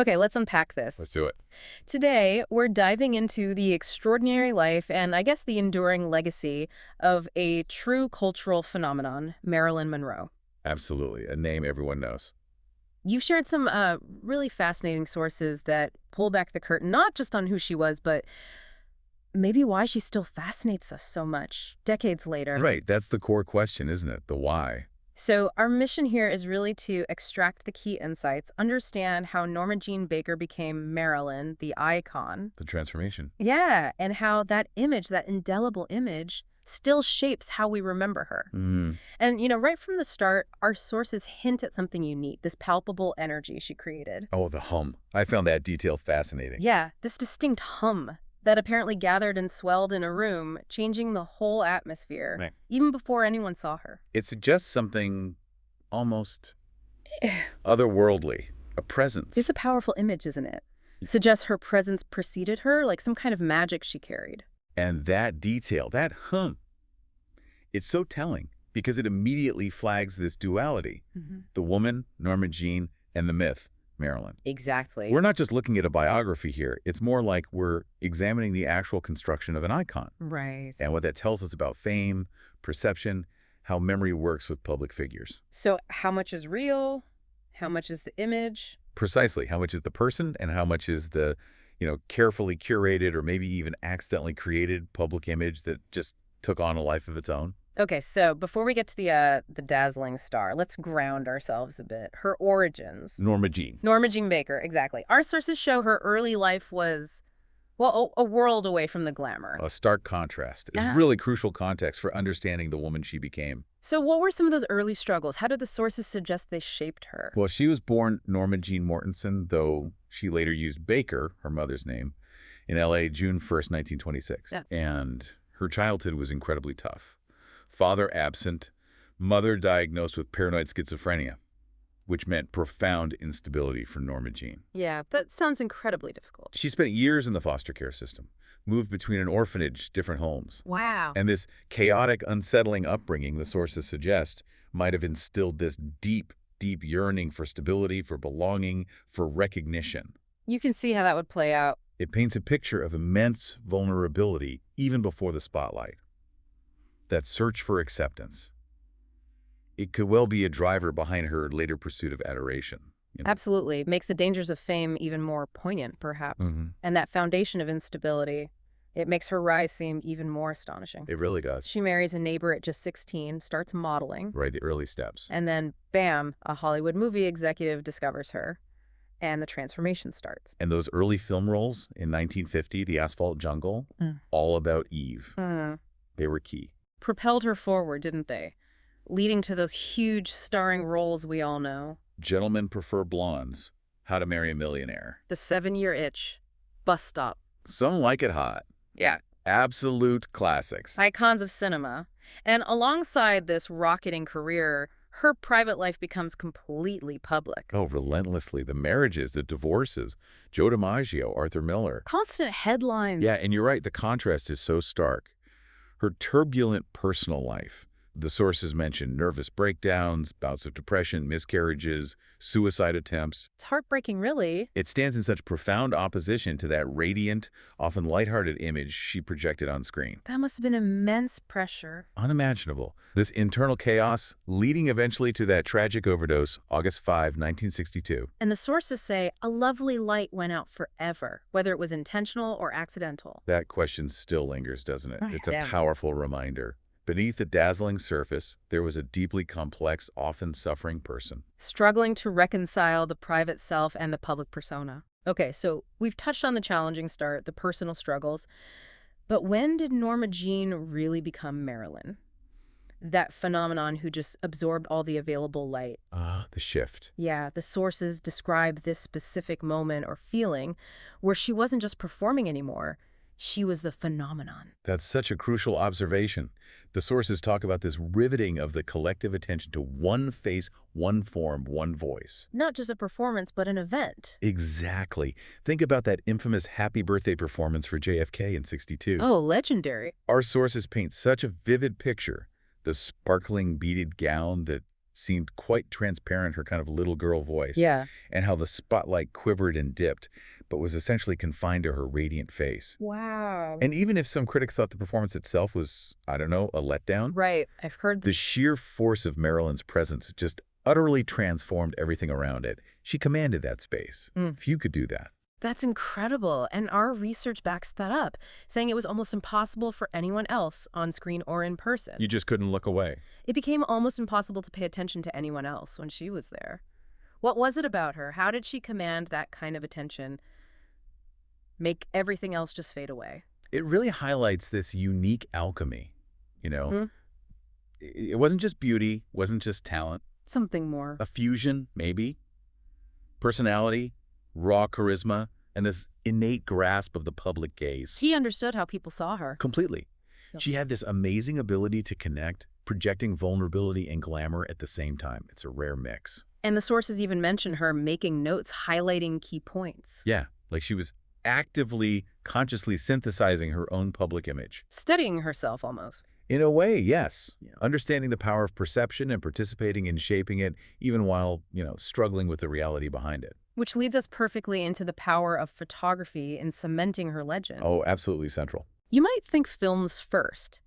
Okay, let's unpack Let's this. do it. Today, we're diving into the extraordinary life and I guess the enduring legacy of a true cultural phenomenon, Marilyn Monroe. Absolutely. A name everyone knows. You've shared some really fascinating sources that pull back the curtain, not just on who she was, but maybe why she still fascinates us so much decades later. Right. That's the core question, isn't it? The why. So, our mission here is really to extract the key insights, understand how Norma Jean Baker became Marilyn, the icon. The transformation. Yeah, and how that image, that indelible image, still shapes how we remember her. Mm. And, right from the start, our sources hint at something unique, this palpable energy she created. Oh, the hum. I found that detail fascinating. Yeah, this distinct hum that apparently gathered and swelled in a room, changing the whole atmosphere, Right. even before anyone saw her. It suggests something almost otherworldly, a presence. It's a powerful image, isn't it? Suggests her presence preceded her, like some kind of magic she carried. And that detail, that hum, it's so telling because it immediately flags this duality. The woman, Norma Jean, and the myth, Marilyn. Exactly. We're not just looking at a biography here. It's more like we're examining the actual construction of an icon Right. and what that tells us about fame, perception, how memory works with public figures. So how much is real? How much is the image? Precisely. How much is the person and how much is the, carefully curated or maybe even accidentally created public image that just took on a life of its own? Okay, so before we get to the dazzling star, let's ground ourselves a bit. Her origins. Norma Jean. Norma Jean Baker, exactly. Our sources show her early life was, well, a world away from the glamour. A stark contrast. It's Yeah. really crucial context for understanding the woman she became. So what were some of those early struggles? How did the sources suggest they shaped her? Well, she was born Norma Jean Mortensen, though she later used Baker, her mother's name, in L.A. June 1st, 1926. Yeah. And her childhood was incredibly tough. Father absent, mother diagnosed with paranoid schizophrenia, which meant profound instability for Norma Jean. Yeah, that sounds incredibly difficult. She spent years in the foster care system, moved between an orphanage, different homes. Wow. And this chaotic, unsettling upbringing, the sources suggest, might have instilled this deep, deep yearning for stability, for belonging, for recognition. You can see how that would play out. It paints a picture of immense vulnerability even before the spotlight. That search for acceptance. It could well be a driver behind her later pursuit of adoration. Absolutely. Makes the dangers of fame even more poignant, perhaps. And that foundation of instability, it makes her rise seem even more astonishing. It really does. She marries a neighbor at just 16, starts modeling, Right, the early steps. and then, bam, a Hollywood movie executive discovers her, and the transformation starts. And those early film roles in 1950, The Asphalt Jungle, all about Eve. They were key. Propelled her forward, didn't they? Leading to those huge starring roles we all know. Gentlemen Prefer Blondes, How to Marry a Millionaire. The 7-Year Itch, Bus Stop. Some Like It Hot. Yeah. Absolute classics. Icons of cinema. And alongside this rocketing career, her private life becomes completely public. Oh, relentlessly. The marriages, the divorces. Joe DiMaggio, Arthur Miller. Constant headlines. Yeah, and you're right. The contrast is so stark. Her turbulent personal life. The sources mention nervous breakdowns, bouts of depression, miscarriages, suicide attempts. It's heartbreaking, really. It stands in such profound opposition to that radiant, often lighthearted image she projected on screen. That must have been immense pressure. Unimaginable. This internal chaos leading eventually to that tragic overdose, August 5, 1962. And the sources say a lovely light went out forever, whether it was intentional or accidental. That question still lingers, doesn't it? Oh, It's a yeah. powerful reminder. Beneath the dazzling surface, there was a deeply complex, often suffering person. Struggling to reconcile the private self and the public persona. Okay, so we've touched on the challenging start, the personal struggles. But when did Norma Jean really become Marilyn? That phenomenon who just absorbed all the available light. The shift. Yeah, the sources describe this specific moment or feeling where she wasn't just performing anymore. She was the phenomenon. That's such a crucial observation. The sources talk about this riveting of the collective attention to one face, one form, one voice. Not just a performance, but an event. Exactly. Think about that infamous Happy Birthday performance for JFK in '62. Oh, legendary. Our sources paint such a vivid picture. The sparkling beaded gown that seemed quite transparent, her kind of little girl voice, Yeah. and how the spotlight quivered and dipped, but was essentially confined to her radiant face. Wow. And even if some critics thought the performance itself was, I don't know, a letdown, Right. I've heard the sheer force of Marilyn's presence just utterly transformed everything around it. She commanded that space. Mm. Few could do that. That's incredible. And our research backs that up, saying it was almost impossible for anyone else on screen or in person. You just couldn't look away. It became almost impossible to pay attention to anyone else when she was there. What was it about her? How did she command that kind of attention, make everything else just fade away? It really highlights this unique alchemy, you know? Hmm? It wasn't just beauty, wasn't just talent. Something more. A fusion, maybe. Personality, raw charisma, and this innate grasp of the public gaze. She understood how people saw her. Completely. Yep. She had this amazing ability to connect, projecting vulnerability and glamour at the same time. It's a rare mix. And the sources even mention her making notes highlighting key points. Yeah, like she was actively, consciously synthesizing her own public image. Studying herself almost. In a way, yes. Yeah. Understanding the power of perception and participating in shaping it, even while, struggling with the reality behind it. Which leads us perfectly into the power of photography in cementing her legend. Oh, absolutely central. You might think films first,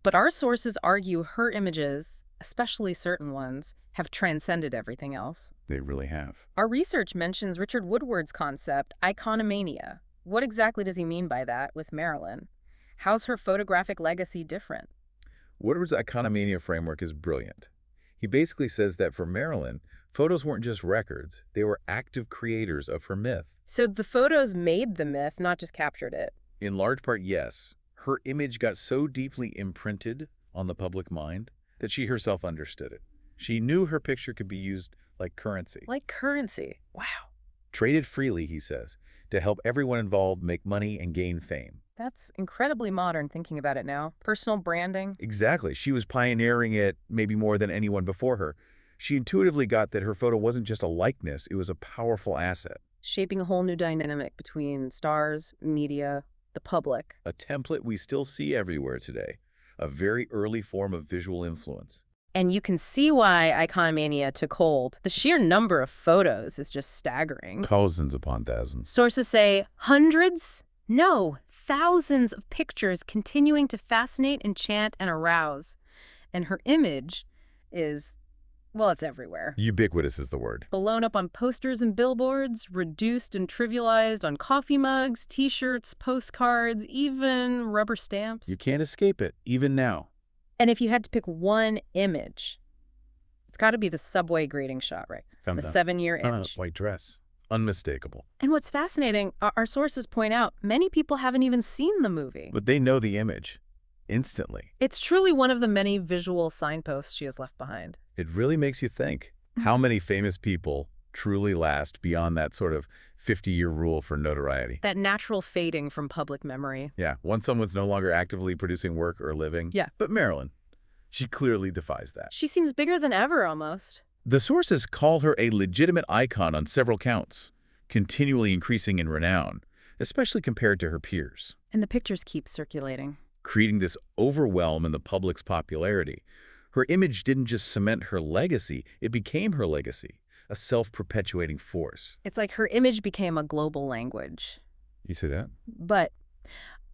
but our sources argue her images, especially certain ones, have transcended everything else. They really have. Our research mentions Richard Woodward's concept, iconomania. What exactly does he mean by that with Marilyn? How's her photographic legacy different? Woodward's iconomania framework is brilliant. He basically says that for Marilyn, photos weren't just records, they were active creators of her myth. So the photos made the myth, not just captured it. In large part, yes. Her image got so deeply imprinted on the public mind that she herself understood it. She knew her picture could be used like currency. Like currency. Wow. Traded freely, he says, to help everyone involved make money and gain fame. That's incredibly modern thinking about it now. Personal branding. Exactly. She was pioneering it maybe more than anyone before her. She intuitively got that her photo wasn't just a likeness, it was a powerful asset. Shaping a whole new dynamic between stars, media, the public. A template we still see everywhere today. A very early form of visual influence. And you can see why iconomania took hold. The sheer number of photos is just staggering. Thousands upon thousands. Sources say hundreds? No, thousands of pictures continuing to fascinate, enchant, and arouse. And her image is, well, it's everywhere. Ubiquitous is the word. Blown up on posters and billboards, reduced and trivialized on coffee mugs, T-shirts, postcards, even rubber stamps. You can't escape it, even now. And if you had to pick one image, it's got to be the subway greeting shot, right? Found The that. 7-year image. White dress. Unmistakable. And what's fascinating, our sources point out, many people haven't even seen the movie. But they know the image. Instantly. It's truly one of the many visual signposts she has left behind. It really makes you think. How many famous people truly last beyond that sort of 50-year rule for notoriety? That natural fading from public memory. Yeah, once someone's no longer actively producing work or living. Yeah. But Marilyn, she clearly defies that. She seems bigger than ever, almost. The sources call her a legitimate icon on several counts, continually increasing in renown, especially compared to her peers, And the pictures keep circulating. creating this overwhelm in the public's popularity. Her image didn't just cement her legacy, it became her legacy, a self-perpetuating force. It's like her image became a global language. You see that? But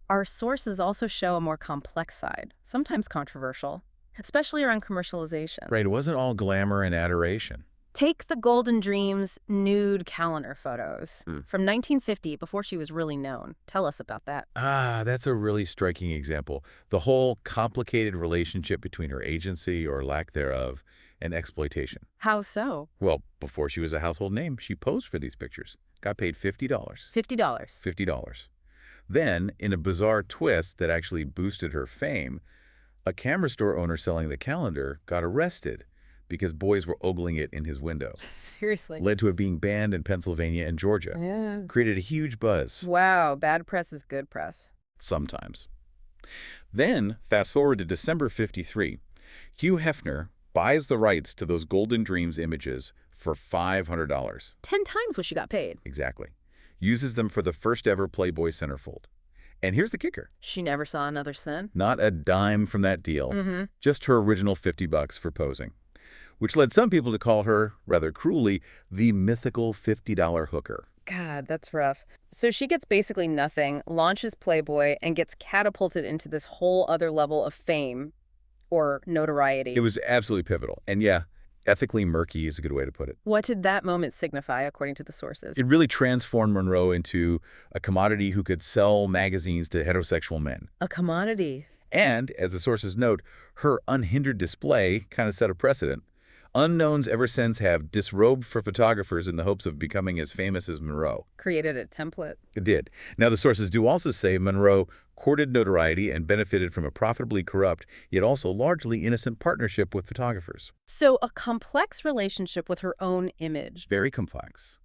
our sources also show a more complex side, sometimes controversial, especially around commercialization. Right, it wasn't all glamour and adoration. Take the Golden Dreams nude calendar photos Mm. from 1950, before she was really known. Tell us about that. That's a really striking example. The whole complicated relationship between her agency, or lack thereof, and exploitation. How so? Well, before she was a household name, she posed for these pictures. Got paid $50. $50. $50. Then, in a bizarre twist that actually boosted her fame, a camera store owner selling the calendar got arrested because boys were ogling it in his window. Seriously. Led to it being banned in Pennsylvania and Georgia. Yeah. Created a huge buzz. Wow, bad press is good press. Sometimes. Then, fast forward to December '53, Hugh Hefner buys the rights to those Golden Dreams images for $500. 10 times what she got paid. Exactly. Uses them for the first ever Playboy centerfold. And here's the kicker. She never saw another cent. Not a dime from that deal. Mm-hmm. Just her original $50 for posing. which led some people to call her, rather cruelly, the mythical $50 hooker. God, that's rough. So she gets basically nothing, launches Playboy, and gets catapulted into this whole other level of fame or It notoriety. was absolutely pivotal. And yeah, ethically murky is a good way to put it. What did that moment signify, according to the sources? It really transformed Monroe into a commodity who could sell magazines to heterosexual men. A commodity. And, as the sources note, her unhindered display kind of set a precedent. Unknowns ever since have disrobed for photographers in the hopes of becoming as famous as Monroe. Created a template. It did. Now, the sources do also say Monroe courted notoriety and benefited from a profitably corrupt, yet also largely innocent partnership with photographers. So a complex relationship with her own image. Very complex.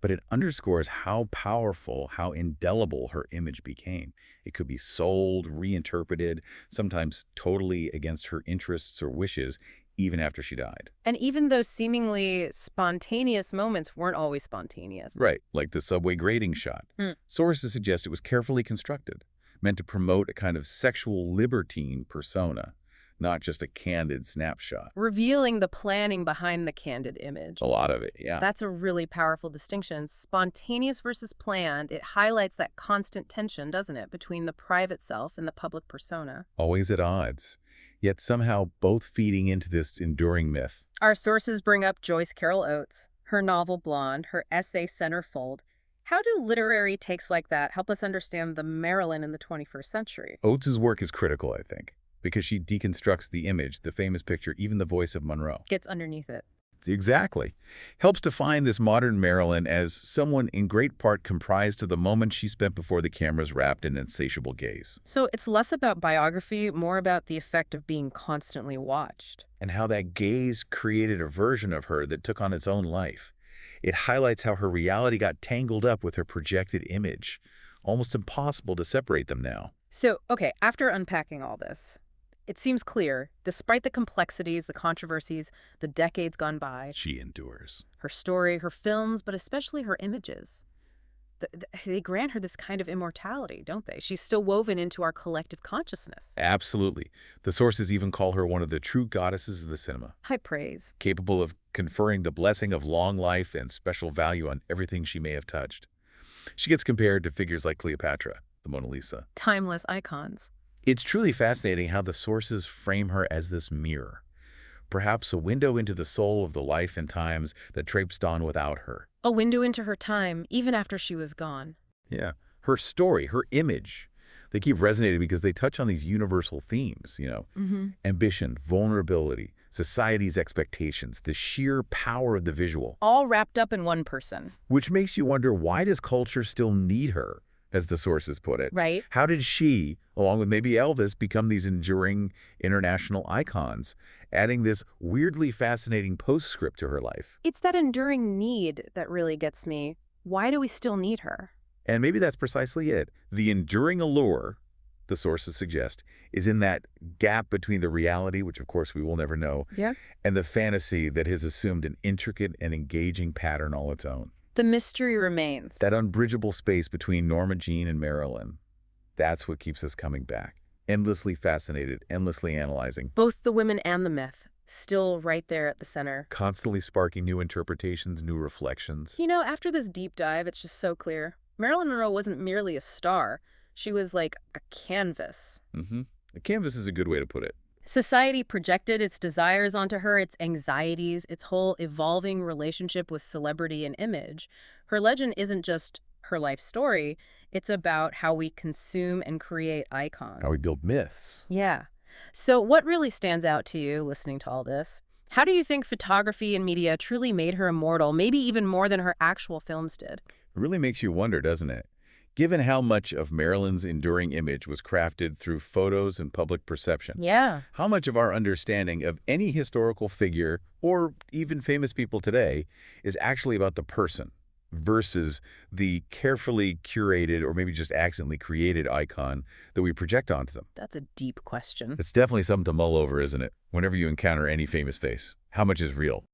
But it underscores how powerful, how indelible her image became. It could be sold, reinterpreted, sometimes totally against her interests or wishes, even after she died. And even those seemingly spontaneous moments weren't always spontaneous. Right, like the subway grating shot. Hmm. Sources suggest it was carefully constructed, meant to promote a kind of sexual libertine persona, not just a candid snapshot. Revealing the planning behind the candid image. A lot of it, yeah. That's a really powerful distinction. Spontaneous versus planned. It highlights that constant tension, doesn't it, between the private self and the public persona. Always at odds, yet somehow both feeding into this enduring myth. Our sources bring up Joyce Carol Oates, her novel Blonde, her essay Centerfold. How do literary takes like that help us understand the Marilyn in the 21st century? Oates's work is critical, I think, because she deconstructs the image, the famous picture, even the voice of Monroe. Gets underneath it. Exactly. Helps define this modern Marilyn as someone in great part comprised of the moment she spent before the camera's rapt in insatiable gaze. So it's less about biography, more about the effect of being constantly watched. And how that gaze created a version of her that took on its own life. It highlights how her reality got tangled up with her projected image. Almost impossible to separate them now. So, okay, after unpacking all this, it seems clear, despite the complexities, the controversies, the decades gone by, She endures. her story, her films, but especially her images, they grant her this kind of immortality, don't they? She's still woven into our collective consciousness. Absolutely. The sources even call her one of the true goddesses of the cinema, High praise. capable of conferring the blessing of long life and special value on everything she may have touched. She gets compared to figures like Cleopatra, the Mona Lisa. Timeless icons. It's truly fascinating how the sources frame her as this mirror, perhaps a window into the soul of the life and times that traipsed on without her. A window into her time, even after she was gone. Yeah. Her story, her image, they keep resonating because they touch on these universal themes, ambition, vulnerability, society's expectations, the sheer power of the visual, All wrapped up in one person. which makes you wonder, why does culture still need her, as the sources put it? Right. How did she, along with maybe Elvis, become these enduring international icons, adding this weirdly fascinating postscript to her life? It's that enduring need that really gets me. Why do we still need her? And maybe that's precisely it. The enduring allure, the sources suggest, is in that gap between the reality, which of course we will never know, Yeah. and the fantasy that has assumed an intricate and engaging pattern all its own. The mystery remains. That unbridgeable space between Norma Jean and Marilyn, that's what keeps us coming back. Endlessly fascinated, endlessly analyzing, Both the women and the myth, still right there at the center. constantly sparking new interpretations, new reflections. You know, after this deep dive, it's just so clear. Marilyn Monroe wasn't merely a star. She was like a canvas. A canvas is a good way to put it. Society projected its desires onto her, its anxieties, its whole evolving relationship with celebrity and image. Her legend isn't just her life story. It's about how we consume and create icons. How we build myths. Yeah. So what really stands out to you listening to all this? How do you think photography and media truly made her immortal, maybe even more than her actual films did? It really makes you wonder, doesn't it? Given how much of Marilyn's enduring image was crafted through photos and public perception, Yeah. how much of our understanding of any historical figure, or even famous people today, is actually about the person versus the carefully curated or maybe just accidentally created icon that we project onto them? That's a deep question. It's definitely something to mull over, isn't it? Whenever you encounter any famous face, how much is real?